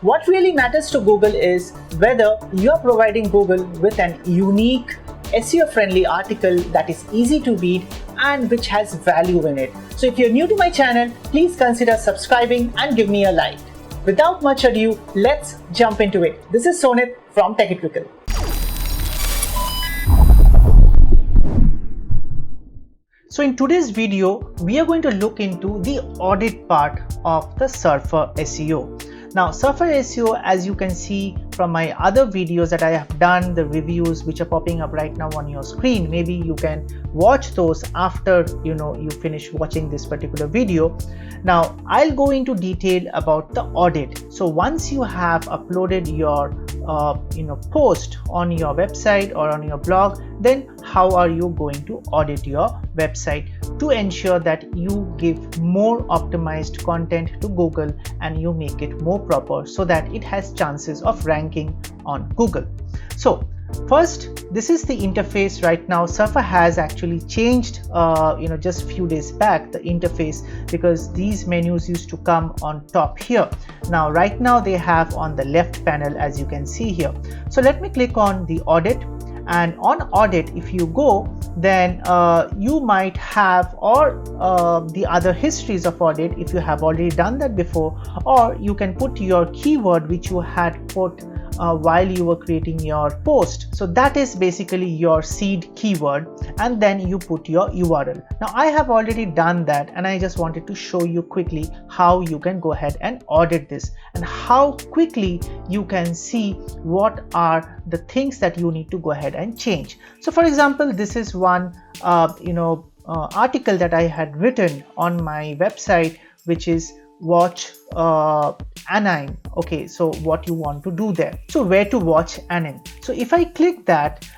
What really matters to Google is whether you're providing Google with an unique SEO-friendly article that is easy to read and which has value in it. So if you're new to my channel, please consider subscribing and give me a like. Without much ado, let's jump into it. This is Sonit from Techie Trickle. So in today's video, we are going to look into the audit part of the Surfer SEO. Now, Surfer SEO, as you can see from my other videos that I have done, the reviews which are popping up right now on your screen, maybe you can watch those after you finish watching this particular video. Now, I'll go into detail about the audit. So once you have uploaded your post on your website or on your blog, then how are you going to audit your website to ensure that you give more optimized content to Google and you make it more proper so that it has chances of ranking on Google. So first, this is the interface right now. Surfer has actually changed just few days back the interface, because these menus used to come on top here. Now right now they have on the left panel, as you can see here. So let me click on the audit, and on audit, if you go, then you might have the other histories of audit if you have already done that before, or you can put your keyword which you had put while you were creating your post. So that is basically your seed keyword, and then you put your URL. Now I have already done that, and I just wanted to show you quickly how you can go ahead and audit this and how quickly you can see what are the things that you need to go ahead and change. So for example, this is one article that I had written on my website, which is watch anime. Okay, so what you want to do there, so where to watch anime. So if I click that,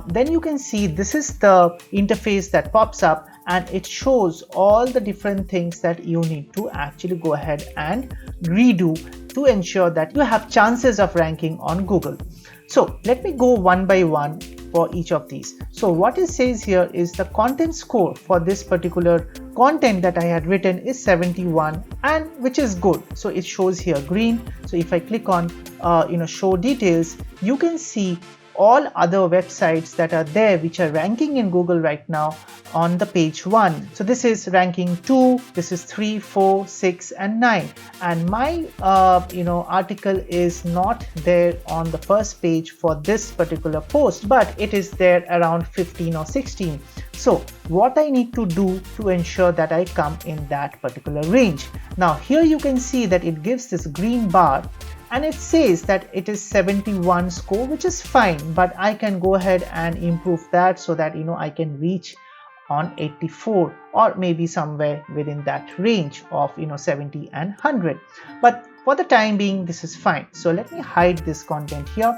then you can see this is the interface that pops up, and it shows all the different things that you need to actually go ahead and redo to ensure that you have chances of ranking on Google. So let me go one by one for each of these. So what it says here is the content score for this particular content that I had written is 71, and which is good. So it shows here green. So if I click on show details, you can see all other websites that are there which are ranking in Google right now on the page 1. So this is ranking 2, this is 3, 4, 6 and 9, and my article is not there on the first page for this particular post, but it is there around 15 or 16. So what I need to do to ensure that I come in that particular range. Now here you can see that it gives this green bar, and it says that it is 71 score, which is fine, but I can go ahead and improve that so that I can reach on 84 or maybe somewhere within that range of 70 and 100. But for the time being, this is fine. So let me hide this content here.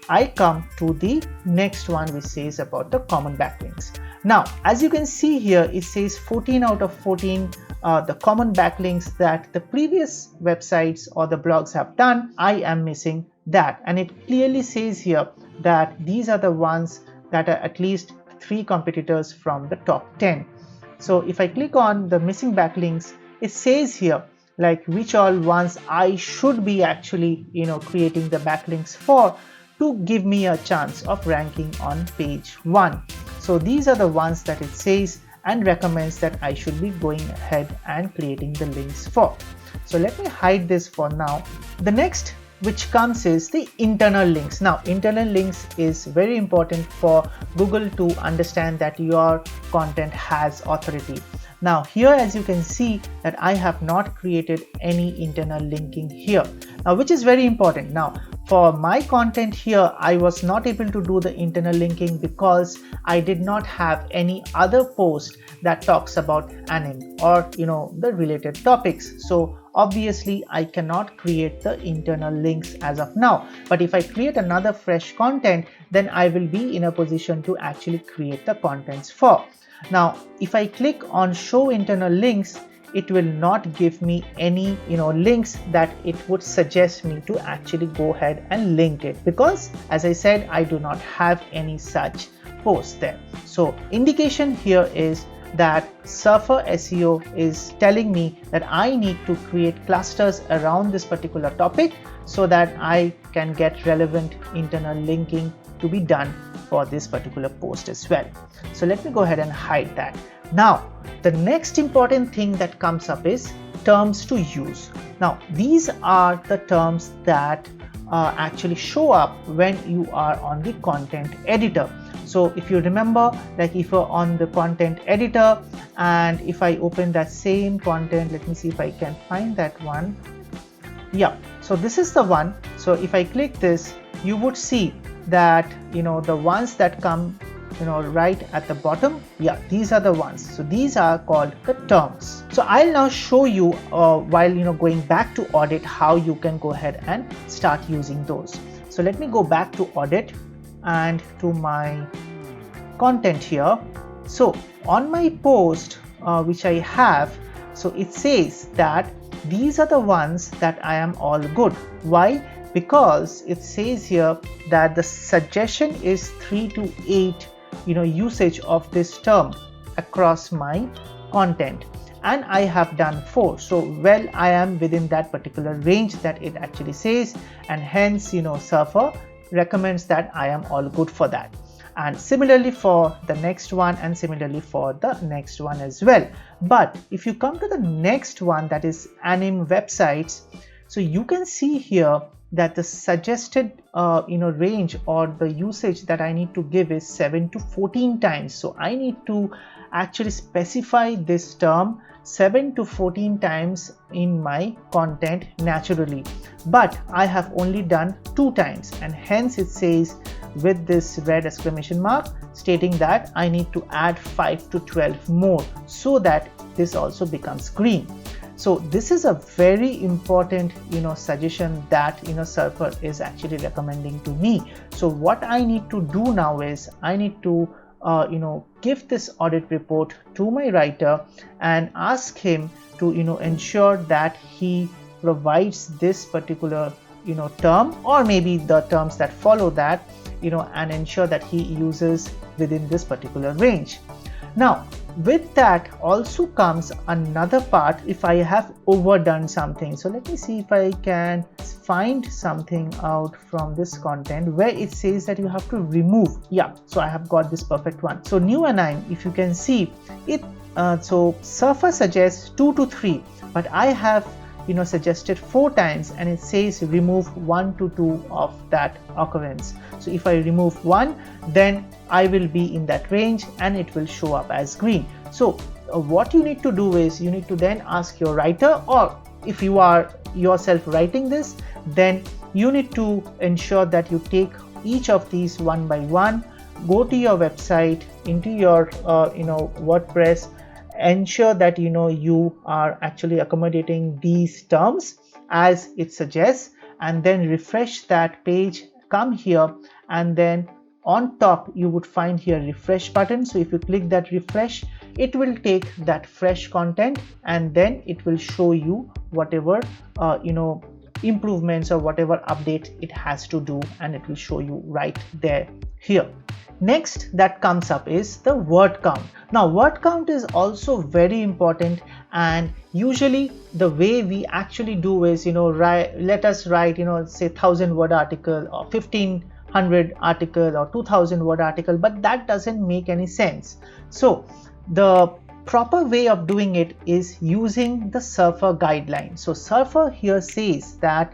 I come to the next one, which says about the common backlinks. Now as you can see here, it says 14 out of 14 the common backlinks that the previous websites or the blogs have done. I am missing that, and it clearly says here that these are the ones that are at least 3 competitors from the top 10. So if I click on the missing backlinks, it says here like which all ones I should be actually creating the backlinks for to give me a chance of ranking on page 1. So these are the ones that it says and recommends that I should be going ahead and creating the links for. So let me hide this for now. The next which comes is the internal links. Now internal links is very important for Google to understand that your content has authority. Now here, as you can see, that I have not created any internal linking here, now which is very important. Now for my content here, I was not able to do the internal linking because I did not have any other post that talks about anime or the related topics. So obviously I cannot create the internal links as of now, but if I create another fresh content, then I will be in a position to actually create the contents for. Now if I click on show internal links, it will not give me any links that it would suggest me to actually go ahead and link it, because as I said, I do not have any such post there. So indication here is that Surfer SEO is telling me that I need to create clusters around this particular topic so that I can get relevant internal linking to be done for this particular post as well. So let me go ahead and hide that. Now the next important thing that comes up is terms to use. Now these are the terms that actually show up when you are on the content editor. So if you remember, like if you're on the content editor and if I open that same content, let me see if I can find that one. Yeah, so this is the one. So if I click this, you would see that the ones that come right at the bottom, yeah, these are the ones. So these are called the terms. So I'll now show you while going back to audit how you can go ahead and start using those. So let me go back to audit and to my content here. So on my post which I have, so it says that these are the ones that I am all good. Why? Because it says here that the suggestion is 3 to 8 usage of this term across my content, and I have done 4. So well, I am within that particular range that it actually says, and hence Surfer recommends that I am all good for that. And similarly for the next one, and similarly for the next one as well. But if you come to the next one, that is anime websites, so you can see here that the suggested range or the usage that I need to give is 7 to 14 times. So I need to actually specify this term 7 to 14 times in my content naturally, but I have only done 2 times, and hence it says with this red exclamation mark stating that I need to add 5 to 12 more so that this also becomes green. So this is a very important suggestion that Surfer is actually recommending to me. So what I need to do now is I need to give this audit report to my writer and ask him to ensure that he provides this particular term, or maybe the terms that follow that, and ensure that he uses within this particular range. Now with that also comes another part if I have overdone something. So let me see if I can find something out from this content where it says that you have to remove. Yeah, so I have got this perfect one. So new anime, if you can see it, so Surfer suggests 2 to 3, but I have suggested 4 times, and it says remove 1 to 2 of that occurrence. So if I remove 1, then I will be in that range and it will show up as green. So what you need to do is you need to then ask your writer, or if you are yourself writing this, then you need to ensure that you take each of these one by one, go to your website, into your WordPress, ensure that you are actually accommodating these terms as it suggests, and then refresh that page, come here, and then on top you would find here refresh button. So if you click that refresh, it will take that fresh content and then it will show you whatever improvements or whatever update it has to do, and it will show you right there here. Next that comes up is the word count. Now word count is also very important, and usually the way we actually do is let us write say 1000 word article or 1500 article or 2000 word article, but that doesn't make any sense. So the proper way of doing it is using the Surfer guideline. So Surfer here says that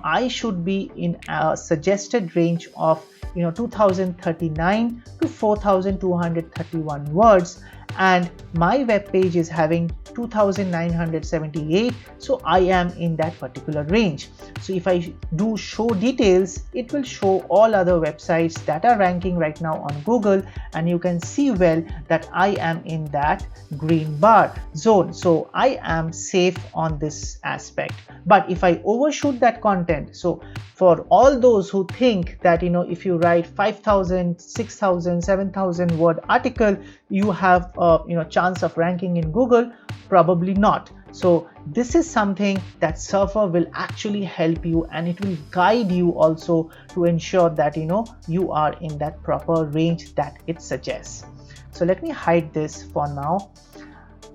I should be in a suggested range of 2039 to 4231 words, and my web page is having 2978, so I am in that particular range. So if I do show details, it will show all other websites that are ranking right now on Google, and you can see well that I am in that green bar zone, so I am safe on this aspect. But if I overshoot that content, so for all those who think that if you write 5000, 6000, 7000 word article, you have chance of ranking in Google, probably not. So this is something that Surfer will actually help you, and it will guide you also to ensure that you are in that proper range that it suggests. So let me hide this for now.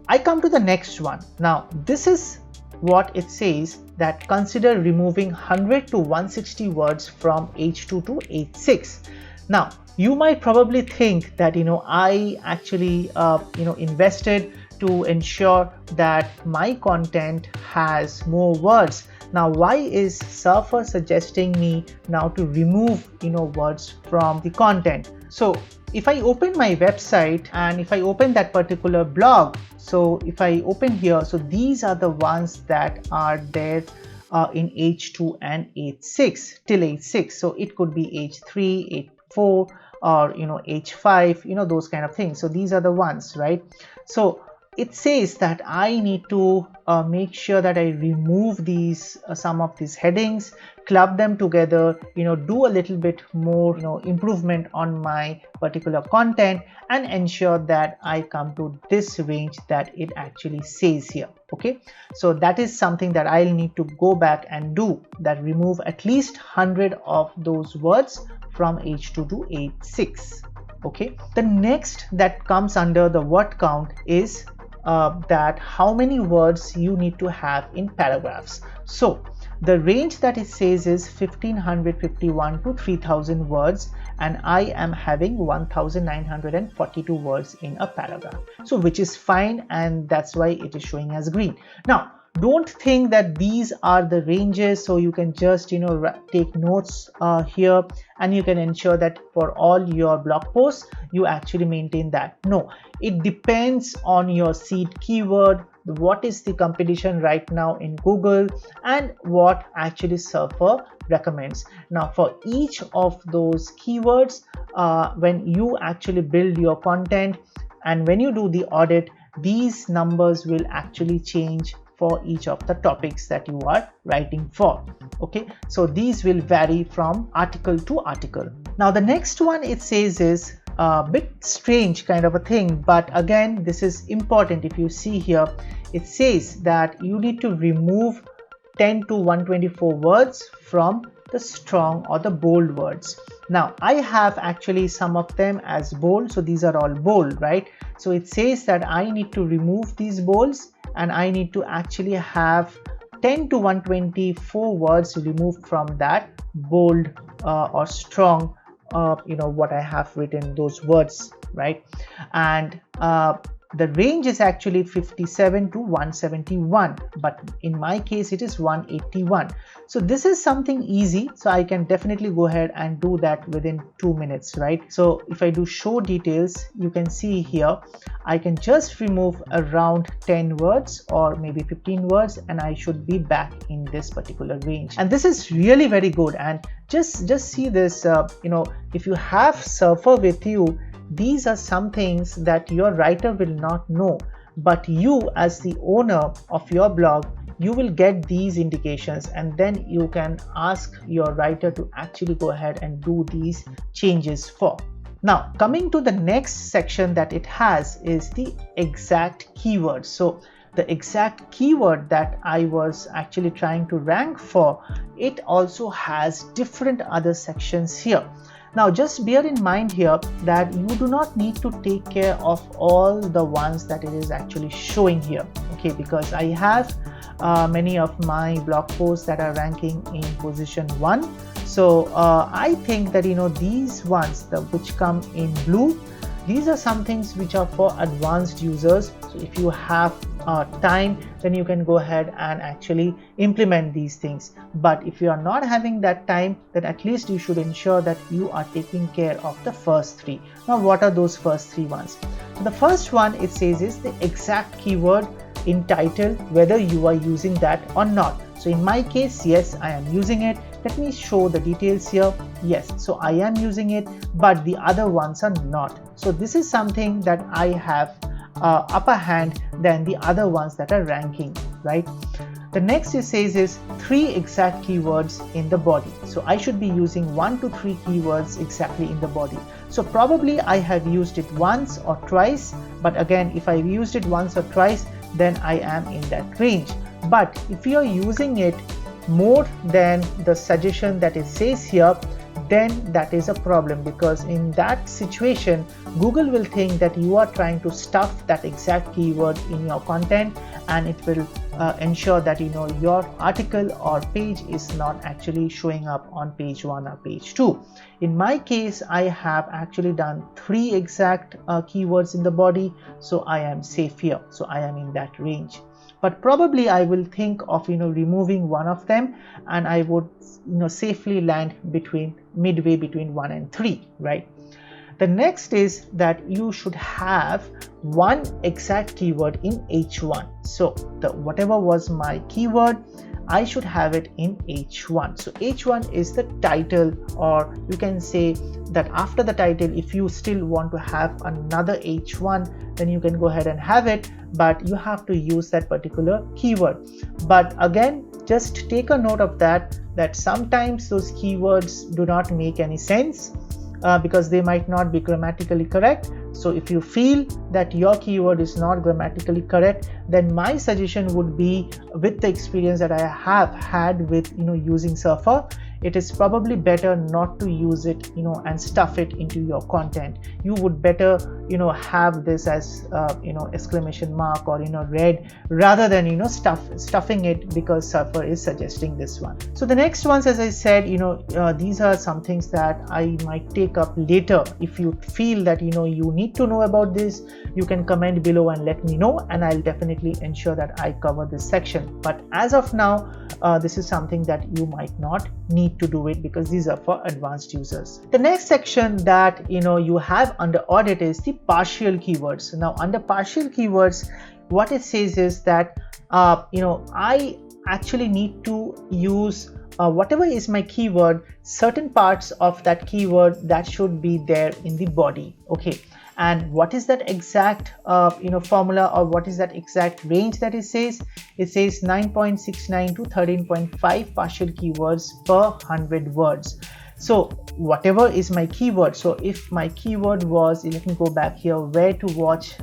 I come to the next one. Now this is what it says, that consider removing 100 to 160 words from H2 to H6. Now you might probably think that I actually invested to ensure that my content has more words. Now why is Surfer suggesting me now to remove words from the content? So if I open my website and if I open that particular blog, so if I open here, so these are the ones that are there in H2 and H6 till H6. So it could be H3, H4, or H5, those kind of things. So these are the ones, right? So it says that I need to make sure that I remove these some of these headings, club them together, do a little bit more improvement on my particular content, and ensure that I come to this range that it actually says here. Okay, so that is something that I'll need to go back and do, that remove at least 100 of those words from H2 to H6. Okay, the next that comes under the word count is that how many words you need to have in paragraphs. So the range that it says is 1551 to 3000 words, and I am having 1942 words in a paragraph, so which is fine, and that's why it is showing as green. Now don't think that these are the ranges, so you can just take notes here, and you can ensure that for all your blog posts you actually maintain that. No, it depends on your seed keyword, what is the competition right now in Google, and what actually Surfer recommends. Now for each of those keywords, when you actually build your content and when you do the audit, these numbers will actually change for each of the topics that you are writing for. Okay, so these will vary from article to article. Now the next one it says is a bit strange kind of a thing, but again this is important. If you see here, it says that you need to remove 10 to 124 words from the strong or the bold words. Now I have actually some of them as bold, so these are all bold, right? So it says that I need to remove these bolds, and I need to actually have 10 to 124 words removed from that bold or strong, what I have written, those words, right? And the range is actually 57 to 171, but in my case it is 181. So this is something easy, so I can definitely go ahead and do that within 2 minutes, right? So if I do show details, you can see here I can just remove around 10 words or maybe 15 words, and I should be back in this particular range. And this is really very good. And just see this, if you have Surfer with you, these are some things that your writer will not know, but you as the owner of your blog, you will get these indications, and then you can ask your writer to actually go ahead and do these changes for. Now coming to the next section that it has is the exact keyword. So the exact keyword that I was actually trying to rank for, it also has different other sections here. Now just bear in mind here that you do not need to take care of all the ones that it is actually showing here, okay, because I have many of my blog posts that are ranking in position 1. So I think that these ones which come in blue, these are some things which are for advanced users. So if you have time, then you can go ahead and actually implement these things. But if you are not having that time, then at least you should ensure that you are taking care of the first 3. Now what are those first 3 ones? So the first one it says is the exact keyword in title, whether you are using that or not. So in my case, yes, I am using it. Let me show the details here. Yes, so I am using it, but the other ones are not. So this is something that I have upper hand than the other ones that are ranking, right? The next it says is 3 exact keywords in the body. So I should be using 1 to 3 keywords exactly in the body. So probably I have used it once or twice, but again, if I've used it once or twice, then I am in that range. But if you're using it more than the suggestion that it says here, then that is a problem, because in that situation Google will think that you are trying to stuff that exact keyword in your content, and it will ensure that your article or page is not actually showing up on page 1 or page 2. In my case, I have actually done 3 exact keywords in the body, so I am safe here. So I am in that range. But probably I will think of removing one of them, and I would safely land midway between 1 and 3, right? The next is that you should have one exact keyword in H1. So whatever was my keyword, I should have it in H1. So H1 is the title, or you can say that after the title, if you still want to have another H1, then you can go ahead and have it, but you have to use that particular keyword. But again, just take a note of that sometimes those keywords do not make any sense because they might not be grammatically correct. So if you feel that your keyword is not grammatically correct, then my suggestion would be, with the experience that I have had with using Surfer, it is probably better not to use it and stuff it into your content. You would better have this as exclamation mark or red, rather than stuffing it because Surfer is suggesting this one. So the next ones, as I said, these are some things that I might take up later. If you feel that you need to know about this, you can comment below and let me know, and I'll definitely ensure that I cover this section. But as of now, this is something that you might not need to do it, because these are for advanced users. The next section that you have under audit is the partial keywords. Now under partial keywords, what it says is that I actually need to use whatever is my keyword, certain parts of that keyword that should be there in the body. Okay, and what is that exact formula, or what is that exact range that it says? It says 9.69 to 13.5 partial keywords per 100 words. So whatever is my keyword, so if my keyword was, let me go back here, where to watch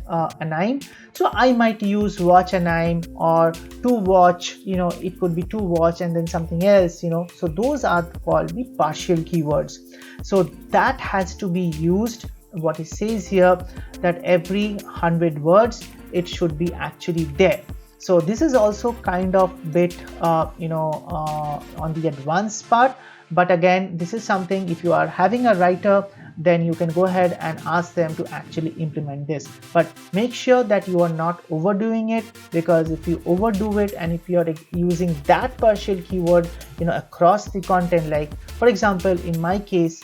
anime, so I might use watch anime, or to watch, it could be to watch and then something else, so those are called the partial keywords. So that has to be used. What it says here, that every 100 words it should be actually there. So this is also kind of bit on the advanced part, but again, this is something, if you are having a writer, then you can go ahead and ask them to actually implement this. But make sure that you are not overdoing it, because if you overdo it and if you are using that partial keyword across the content, like for example in my case,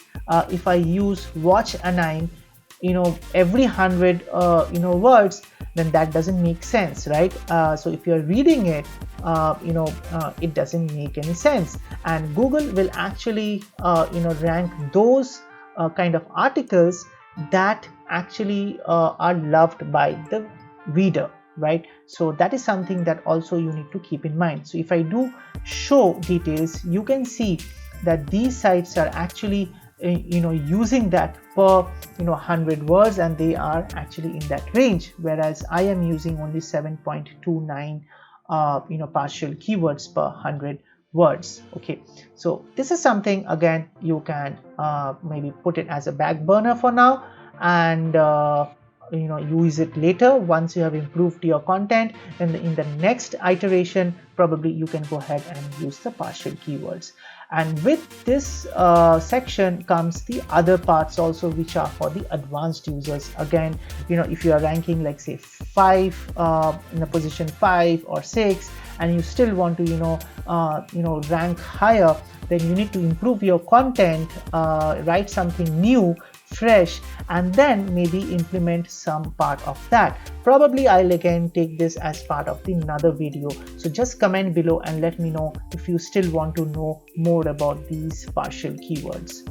if I use watch anime every 100 words, then that doesn't make sense, right? So if you're reading it, it doesn't make any sense, and Google will actually rank those kind of articles that actually are loved by the reader, right? So that is something that also you need to keep in mind. So if I do show details, you can see that these sites are actually using that per 100 words, and they are actually in that range, whereas I am using only 7.29 partial keywords per 100 words. Okay, so this is something, again, you can maybe put it as a back burner for now, and use it later once you have improved your content, and in the next iteration probably you can go ahead and use the partial keywords. And with this section comes the other parts also, which are for the advanced users. Again, if you are ranking like say 5 in a position 5 or 6, and you still want to rank higher, then you need to improve your content, write something new, fresh, and then maybe implement some part of that. Probably I'll again take this as part of another video. So just comment below and let me know if you still want to know more about these partial keywords.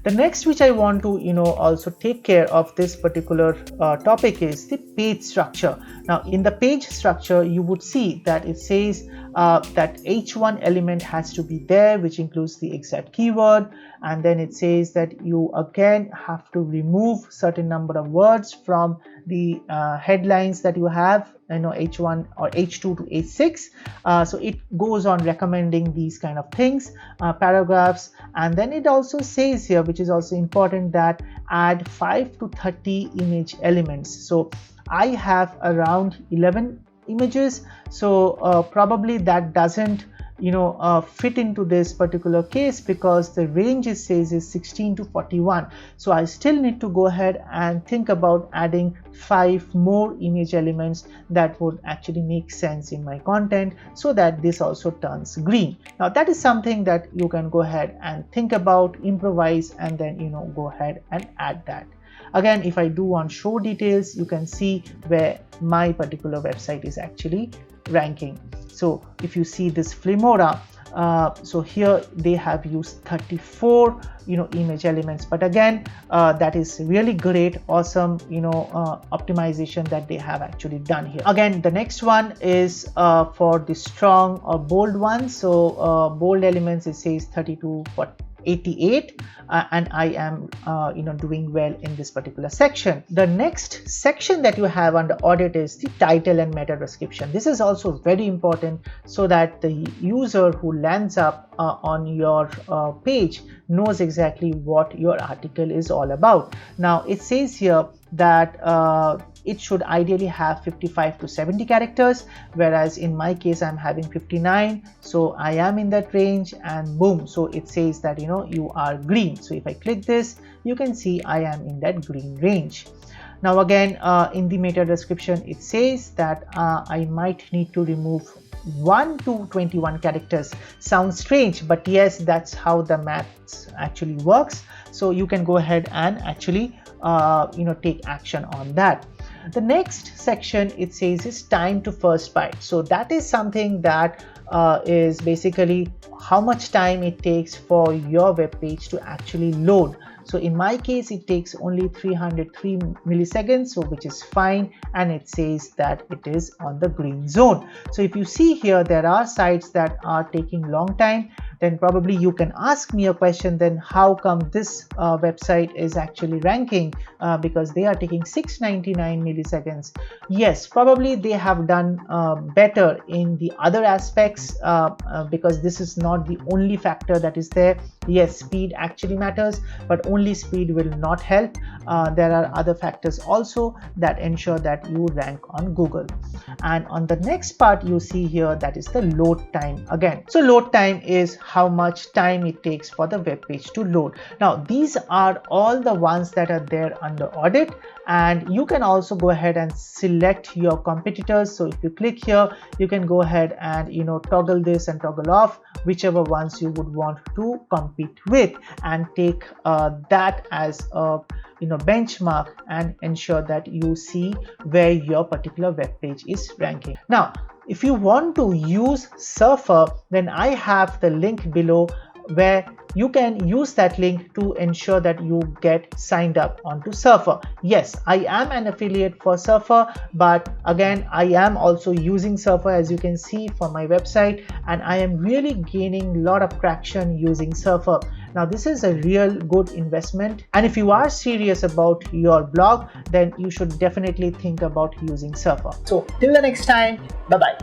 The next which I want to also take care of this particular topic is the page structure. Now in the page structure, you would see that it says that H1 element has to be there, which includes the exact keyword, and then it says that you again have to remove certain number of words from the headlines that you have, H1 or H2 to H6. So it goes on recommending these kind of things, paragraphs, and then it also says here, which is also important, that add 5 to 30 image elements. So I have around 11 images. So probably that doesn't fit into this particular case, because the range it says is 16 to 41. So I still need to go ahead and think about adding 5 more image elements that would actually make sense in my content, so that this also turns green. Now that is something that you can go ahead and think about, improvise, and then go ahead and add that. Again, if I do on show details, you can see where my particular website is actually ranking. So if you see this Flimora, so here they have used 34 image elements, but again that is really great, awesome optimization that they have actually done here. Again, the next one is for the strong or bold one. So bold elements, it says 32 for 88, and I am doing well in this particular section. The next section that you have under audit is the title and meta description. This is also very important, so that the user who lands up on your page knows exactly what your article is all about. Now it says here that it should ideally have 55 to 70 characters, whereas in my case I'm having 59, so I am in that range, and boom, so it says that you are green. So if I click this, you can see I am in that green range. Now again, in the meta description it says that I might need to remove 1 to 21 characters. Sounds strange, but yes, that's how the maths actually works. So you can go ahead and actually take action on that. The next section it says is time to first byte. So that is something that is basically how much time it takes for your web page to actually load. So in my case it takes only 303 milliseconds, so which is fine, and it says that it is on the green zone. So if you see here, there are sites that are taking long time, then probably you can ask me a question, then how come this website is actually ranking because they are taking 699 milliseconds. Yes, probably they have done better in the other aspects, because this is not the only factor that is there. Yes, speed actually matters, but only speed will not help. There are other factors also that ensure that you rank on Google. And on the next part you see here, that is the load time again. So load time is how much time it takes for the web page to load. Now these are all the ones that are there under audit, and you can also go ahead and select your competitors. So if you click here, you can go ahead and toggle this and toggle off whichever ones you would want to compete with, and take that as a benchmark and ensure that you see where your particular web page is ranking. Now if you want to use Surfer, then I have the link below where you can use that link to ensure that you get signed up onto Surfer. Yes, I am an affiliate for Surfer, but again I am also using Surfer, as you can see, for my website, and I am really gaining a lot of traction using Surfer. Now this is a real good investment, and if you are serious about your blog, then you should definitely think about using Surfer. So till the next time, bye bye.